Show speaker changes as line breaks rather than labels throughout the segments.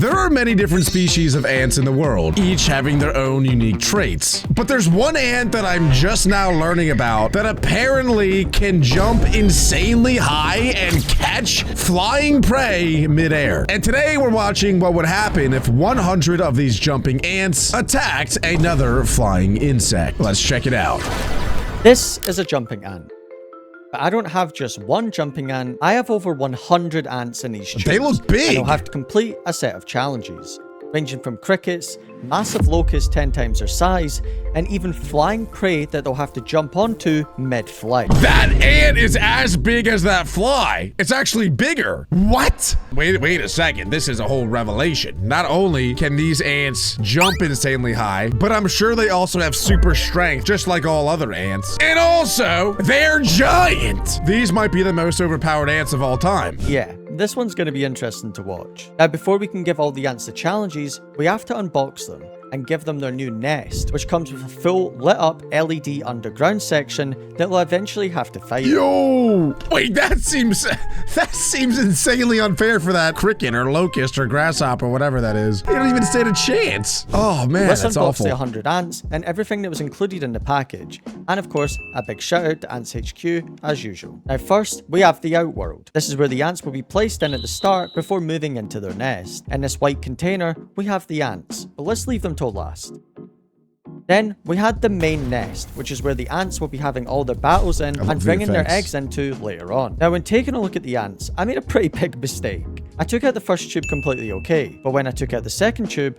There are many different species of ants in the world, each having their own unique traits. But there's one ant that I'm just now learning about that apparently can jump insanely high and catch flying prey midair. And today we're watching what would happen if 100 of these jumping ants attacked another flying insect. Let's check it out.
This is a jumping ant. But I don't have just one jumping ant, I have over 100 ants in each tube.
They look big!
And I'll have to complete a set of challenges, ranging from crickets, massive locusts 10 times their size, and even flying prey that they'll have to jump onto mid-flight.
That ant is as big as that fly. It's actually bigger. What? Wait a second. This is a whole revelation. Not only can these ants jump insanely high, but I'm sure they also have super strength, just like all other ants. And also, they're giant. These might be the most overpowered ants of all time.
Yeah, this one's going to be interesting to watch. Now, before we can give all the ants the challenges, we have to unbox them and give them their new nest, which comes with a full lit up LED underground section that will eventually have to fight.
Yo! Wait, that seems insanely unfair for that cricket or locust or grasshopper, whatever that is. They don't even stand a chance. Oh man,
Let's
that's
unbox
awful.
the 100 ants and everything that was included in the package. And of course, a big shout out to Ants HQ as usual. Now first, we have the outworld. This is where the ants will be placed in at the start before moving into their nest. In this white container, we have the ants, but let's leave them till last. Then we had the main nest, which is where the ants will be having all their battles in and bringing their eggs into later on. Now when taking a look at the ants, I made a pretty big mistake. I took out the first tube completely okay, but when I took out the second tube,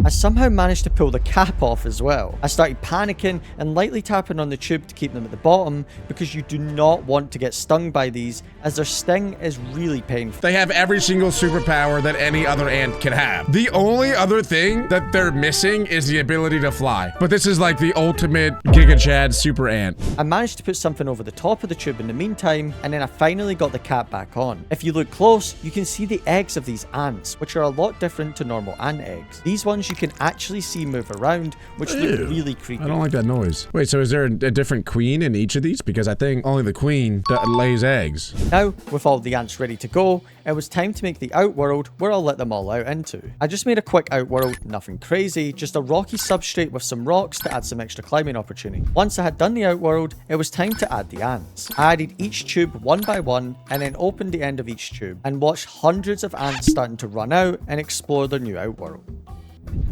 I somehow managed to pull the cap off as well. I started panicking and lightly tapping on the tube to keep them at the bottom because you do not want to get stung by these as their sting is really painful.
They have every single superpower that any other ant can have. The only other thing that they're missing is the ability to fly. But this is like the ultimate Giga Chad super ant.
I managed to put something over the top of the tube in the meantime, and then I finally got the cap back on. If you look close, you can see the eggs of these ants, which are a lot different to normal ant eggs. These ones you can actually see move around, which look really creepy.
I don't like that noise. Wait, so is there a different queen in each of these? Because I think only the queen lays eggs.
Now, with all the ants ready to go, it was time to make the outworld where I'll let them all out into. I just made a quick outworld, nothing crazy, just a rocky substrate with some rocks to add some extra climbing opportunity. Once I had done the outworld, it was time to add the ants. I added each tube one by one and then opened the end of each tube and watched hundreds of ants starting to run out and explore their new outworld.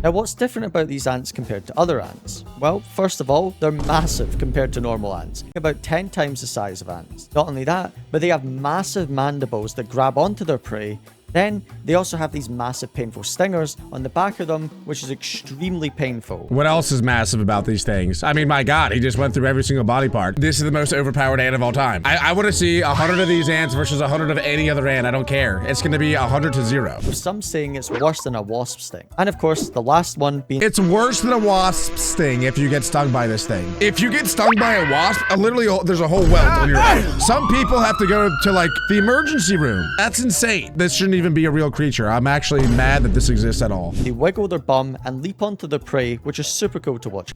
Now what's different about these ants compared to other ants? Well, first of all, they're massive compared to normal ants, about 10 times the size of ants. Not only that, but they have massive mandibles that grab onto their prey. Then, they also have these massive painful stingers on the back of them, which is extremely painful.
What else is massive about these things? I mean, my God, he just went through every single body part. This is the most overpowered ant of all time. I want to see 100 of these ants versus 100 of any other ant. I don't care. It's going to be 100 to 0.
With some saying it's worse than a wasp sting. And of course, the last one being...
It's worse than a wasp sting if you get stung by this thing. If you get stung by a wasp, literally there's a whole welt on your head. Some people have to go to like the emergency room. That's insane. This shouldn't even be a real creature. I'm actually mad that this exists at all.
They wiggle their bum and leap onto their prey, which is super cool to watch.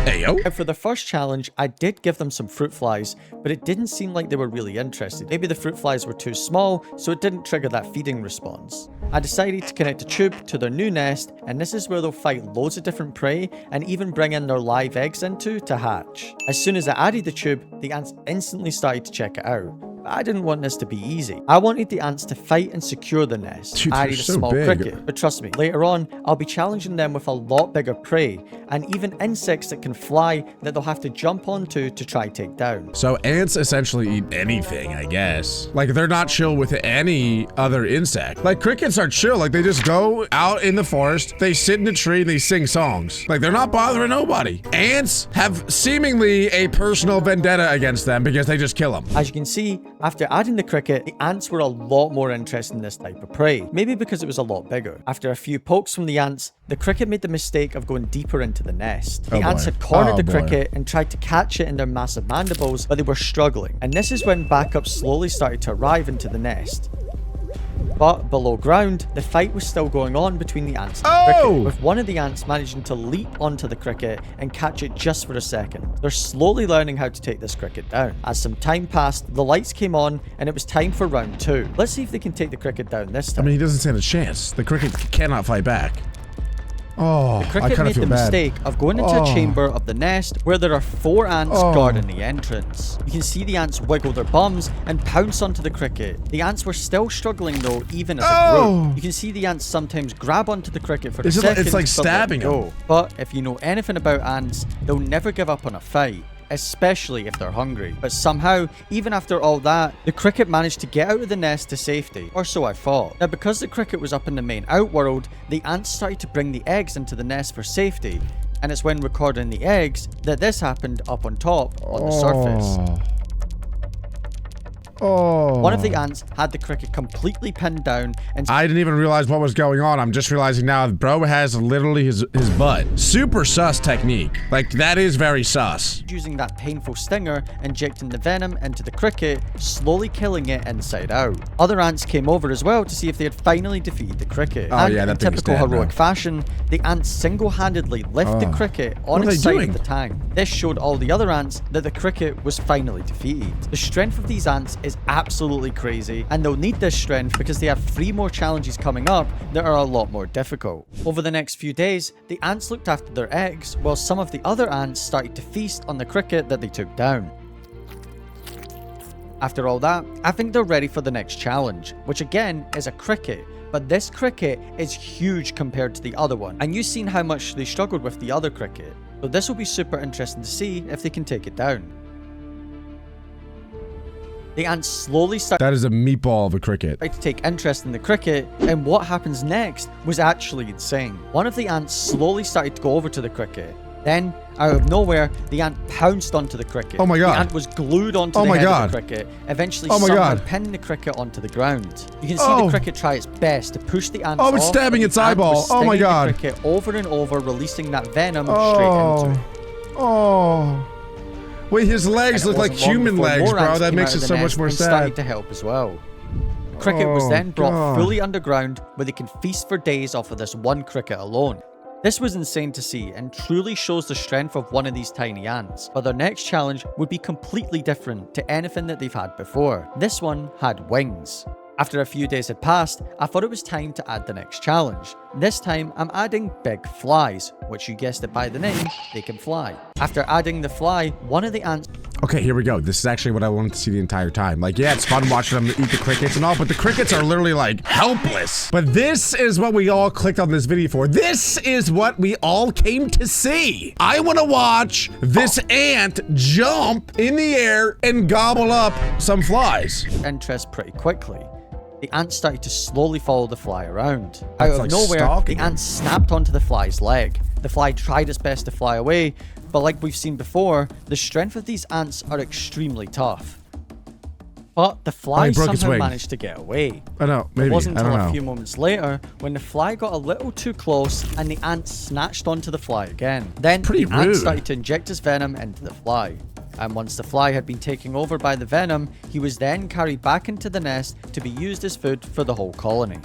Heyo.
And for the first challenge, I did give them some fruit flies, but it didn't seem like they were really interested. Maybe the fruit flies were too small, so it didn't trigger that feeding response. I decided to connect a tube to their new nest, and this is where they'll fight loads of different prey and even bring in their live eggs into to hatch. As soon as I added the tube, the ants instantly started to check it out. I didn't want this to be easy. I wanted the ants to fight and secure the nest.
Dude,
I added a
so
small
big.
cricket, but trust me, later on, I'll be challenging them with a lot bigger prey, and even insects that can fly that they'll have to jump onto to try take down.
So ants essentially eat anything, I guess. Like they're not chill with any other insect. Like crickets are chill. Like they just go out in the forest, they sit in a tree and they sing songs. Like they're not bothering nobody. Ants have seemingly a personal vendetta against them because they just kill them.
As you can see, after adding the cricket, the ants were a lot more interested in this type of prey. Maybe because it was a lot bigger. After a few pokes from the ants, the cricket made the mistake of going deeper into the nest. The ants had cornered the cricket and tried to catch it in their massive mandibles, but they were struggling. And this is when backup slowly started to arrive into the nest. But below ground, the fight was still going on between the ants and the cricket, with one of the ants managing to leap onto the cricket and catch it just for a second. They're slowly learning how to take this cricket down. As some time passed, the lights came on and it was time for round 2. Let's see if they can take the cricket down this time.
I mean, he doesn't stand a chance. The cricket cannot fight back. Oh,
the cricket made the mistake of going into a chamber of the nest where there are 4 ants guarding the entrance. You can see the ants wiggle their bums and pounce onto the cricket. The ants were still struggling though, even as a group. You can see the ants sometimes grab onto the cricket for a second.
It's like stabbing them.
But if you know anything about ants, they'll never give up on a fight, especially if they're hungry. But somehow, even after all that, the cricket managed to get out of the nest to safety, or so I thought. Now, because the cricket was up in the main outworld, the ants started to bring the eggs into the nest for safety, and it's when recording the eggs that this happened up on top on the surface. One of the ants had the cricket completely pinned down and
I didn't even realize what was going on. I'm just realizing now bro has literally his butt. Super sus technique. Like, that is very sus.
using that painful stinger, injecting the venom into the cricket, slowly killing it inside out. Other ants came over as well to see if they had finally defeated the cricket. And
yeah, that
in
thing is
typical
dead
heroic
now.
fashion, the ants single-handedly lift the cricket on
What are
its
they
side
doing?
of the tank. This showed all the other ants that the cricket was finally defeated. The strength of these ants is absolutely crazy, and they'll need this strength because they have 3 more challenges coming up that are a lot more difficult. Over the next few days, the ants looked after their eggs, while some of the other ants started to feast on the cricket that they took down. After all that, I think they're ready for the next challenge, which again is a cricket. But this cricket is huge compared to the other one, and you've seen how much they struggled with the other cricket. So this will be super interesting to see if they can take it down. The ants slowly start
That is a meatball of a cricket.
to take interest in the cricket, and what happens next was actually insane. One of the ants slowly started to go over to the cricket. Then, out of nowhere, the ant pounced onto the cricket.
Oh my god.
The ant was glued onto the head of the cricket, eventually somehow pinning the cricket onto the ground. You can see the cricket try its best to push the ant off.
It's stabbing
but
its
the ant
eyeball.
was
Oh my
stinging
god.
the cricket over and over, releasing that venom straight into it.
Wait, his legs
And it
look like
wasn't long
human
before
legs,
more
bro.
ants
That
came
makes
out
it
of the
so much
nest
more
and
sad.
started to help as well. The cricket was then brought
God.
fully underground, where they can feast for days off of this one cricket alone. This was insane to see and truly shows the strength of one of these tiny ants, but their next challenge would be completely different to anything that they've had before. This one had wings. After a few days had passed, I thought it was time to add the next challenge. This time, I'm adding big flies, which you guessed it by the name, they can fly. After adding the fly, one of the ants...
Okay, here we go. This is actually what I wanted to see the entire time. Like, yeah, it's fun watching them eat the crickets and all, but the crickets are literally, like, helpless. But this is what we all clicked on this video for. This is what we all came to see. I want to watch this ant jump in the air and gobble up some flies.
interest pretty quickly. The ant started to slowly follow the fly around. Out of
like
nowhere,
stalking
the
him.
ant snapped onto the fly's leg. The fly tried its best to fly away, but like we've seen before, the strength of these ants are extremely tough. But the fly
broke its
somehow
wing.
managed to get away.
I know, maybe.
It wasn't
I
until
don't
a
know.
few moments later when the fly got a little too close and the ant snatched onto the fly again. Then
Pretty
the ant
rude.
started to inject his venom into the fly. And once the fly had been taken over by the venom, he was then carried back into the nest to be used as food for the whole colony.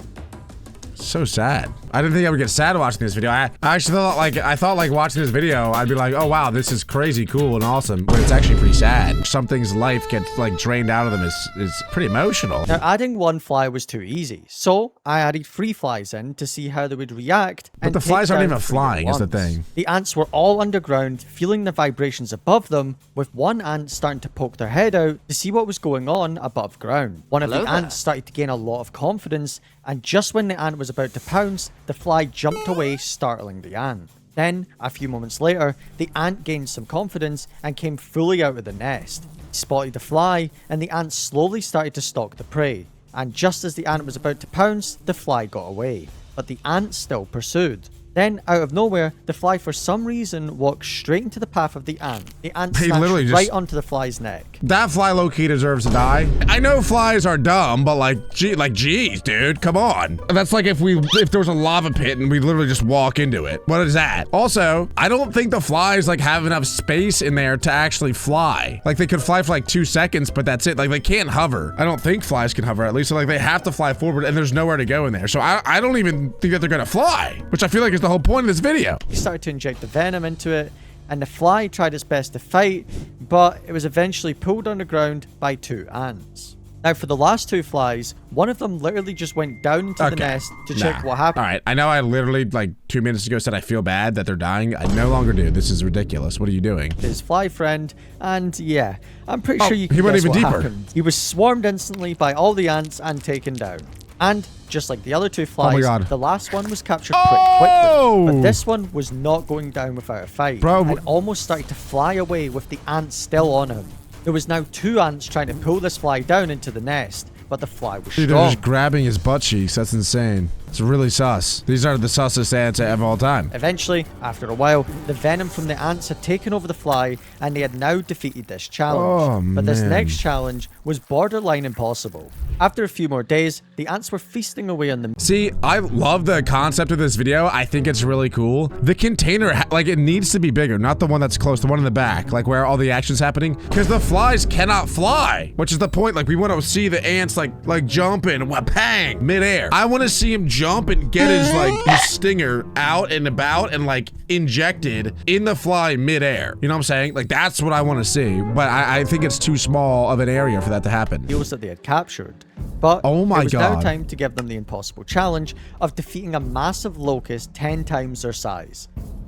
So sad. I didn't think I would get sad watching this video. I actually thought like watching this video, I'd be like, oh wow, this is crazy cool and awesome, but it's actually pretty sad. Something's life gets like drained out of them is pretty emotional.
Now, adding one fly was too easy, so I added 3 flies in to see how they would react.
But the flies aren't even flying is the thing.
The ants were all underground, feeling the vibrations above them, with one ant starting to poke their head out to see what was going on above ground. One of the ants started to gain a lot of confidence, and just when the ant was about to pounce, the fly jumped away, startling the ant. Then, a few moments later, the ant gained some confidence and came fully out of the nest. He spotted the fly, and the ant slowly started to stalk the prey. And just as the ant was about to pounce, the fly got away. But the ant still pursued. Then, out of nowhere, the fly for some reason walks straight into the path of the ant. The ant
He
snatched
literally
right
just-
onto the fly's neck.
That fly low-key deserves to die. I know flies are dumb, but geez, dude, come on. That's like if there was a lava pit and we literally just walk into it. What is that? Also, I don't think the flies like have enough space in there to actually fly. Like they could fly for like 2 seconds, but that's it. Like they can't hover. I don't think flies can hover, at least. So like they have to fly forward and there's nowhere to go in there. So I don't even think that they're gonna fly, which I feel like is the whole point of this video.
He started to inject the venom into it, and the fly tried its best to fight, but it was eventually pulled underground by 2 ants. Now, for the last 2 flies, one of them literally just went down into the nest to check what happened.
All right, I know I literally like 2 minutes ago said I feel bad that they're dying. I no longer do. This is ridiculous. What are you doing?
His fly friend, and yeah, I'm pretty sure you can
he went
guess
even
what
deeper.
happened. He was swarmed instantly by all the ants and taken down. And just like the other 2 flies,
God.
the last one was captured pretty quickly. But this one was not going down without a fight.
Bro.
And almost started to fly away with the ants still on him. There was now 2 ants trying to pull this fly down into the nest, but the fly was
Dude, they're
strong.
just grabbing his butt cheeks. That's insane. It's really sus. These are the sussest ants of all time.
Eventually, after a while, the venom from the ants had taken over the fly, and they had now defeated this challenge.
Oh,
but this
man.
next challenge was borderline impossible. After a few more days, the ants were feasting away on the
See, I love the concept of this video. I think it's really cool. The container, like it needs to be bigger, not the one that's close, the one in the back, like where all the action's happening. Because the flies cannot fly, which is the point. Like we want to see the ants like jumping, bang, midair. I want to see him jump and get his stinger out and about and like injected in the fly midair. You know what I'm saying? Like that's what I want to see. But I think it's too small of an area for that to happen.
eels that they had captured. But
Oh my
it was now
God.
time to give them the impossible challenge of defeating a massive locust 10 times their size.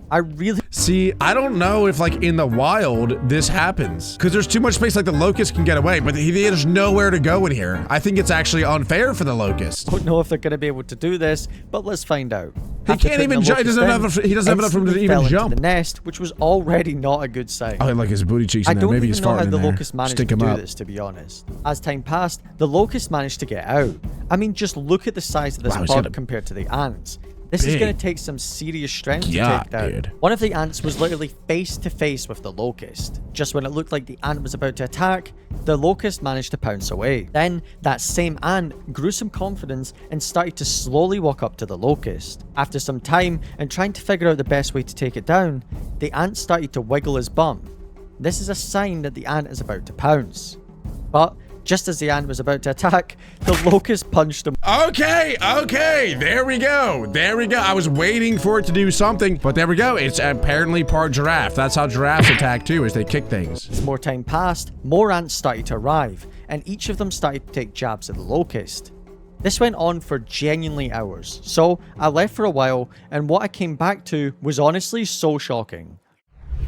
I really
See, I don't know if like in the wild this happens because there's too much space. Like the locust can get away, but there's nowhere to go in here. I think it's actually unfair for the locust.
don't know if they're going to be able to do this, but let's find out.
He
After
can't
putting
even
the
jump. He
locust
doesn't
in,
have. He doesn't have enough room to
instantly
even
fell into
jump.
the nest, which was already not a good sign.
Oh, like his booty cheeks
I
in there.
don't
Maybe
even
he's
know how
farting in
the
there.
locust managed
Stick
to
him
do
up.
this, to be honest. As time passed, the locust managed to get out. I mean, just look at the size of this
Wow, he's
pod
got a
compared to the ants. This is
big-
going to take some serious strength
Yeah,
to take down.
dude.
One of the ants was literally face to face with the locust. Just when it looked like the ant was about to attack, the locust managed to pounce away. Then, that same ant grew some confidence and started to slowly walk up to the locust. After some time and trying to figure out the best way to take it down, the ant started to wiggle his bum. This is a sign that the ant is about to pounce. But just as the ant was about to attack, the locust punched him.
Okay, there we go. I was waiting for it to do something, but there we go. It's apparently part giraffe. That's how giraffes attack too, is they kick things.
As more time passed, more ants started to arrive, and each of them started to take jabs at the locust. This went on for genuinely hours, so I left for a while, and what I came back to was honestly so shocking.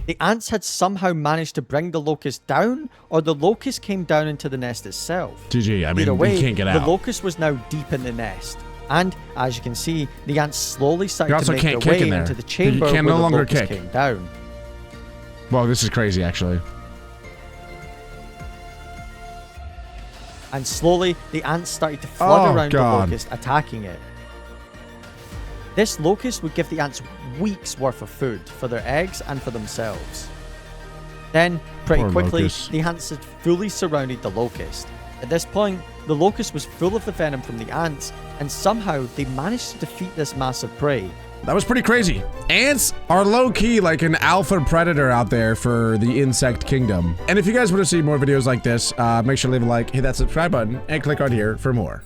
The ants had somehow managed to bring the locust down, or the locust came down into the nest itself.
GG, I mean,
Either way,
we can't get out.
the locust was now deep in the nest. And, as you can see, the ants slowly
You
started to
also
make
can't
their
kick
way
in there.
into the
You
chamber
can
where
no
the
longer
locust
kick.
came down.
Well, this is crazy, actually.
And slowly, the ants started to flood
Oh,
around
God.
the locust, attacking it. This locust would give the ants weeks worth of food for their eggs and for themselves. Then, pretty
Poor
quickly,
locust.
the ants had fully surrounded the locust. At this point, the locust was full of the venom from the ants, and somehow they managed to defeat this massive prey.
That was pretty crazy. Ants are low-key like an alpha predator out there for the insect kingdom. And if you guys want to see more videos like this, make sure to leave a like, hit that subscribe button, and click on here for more.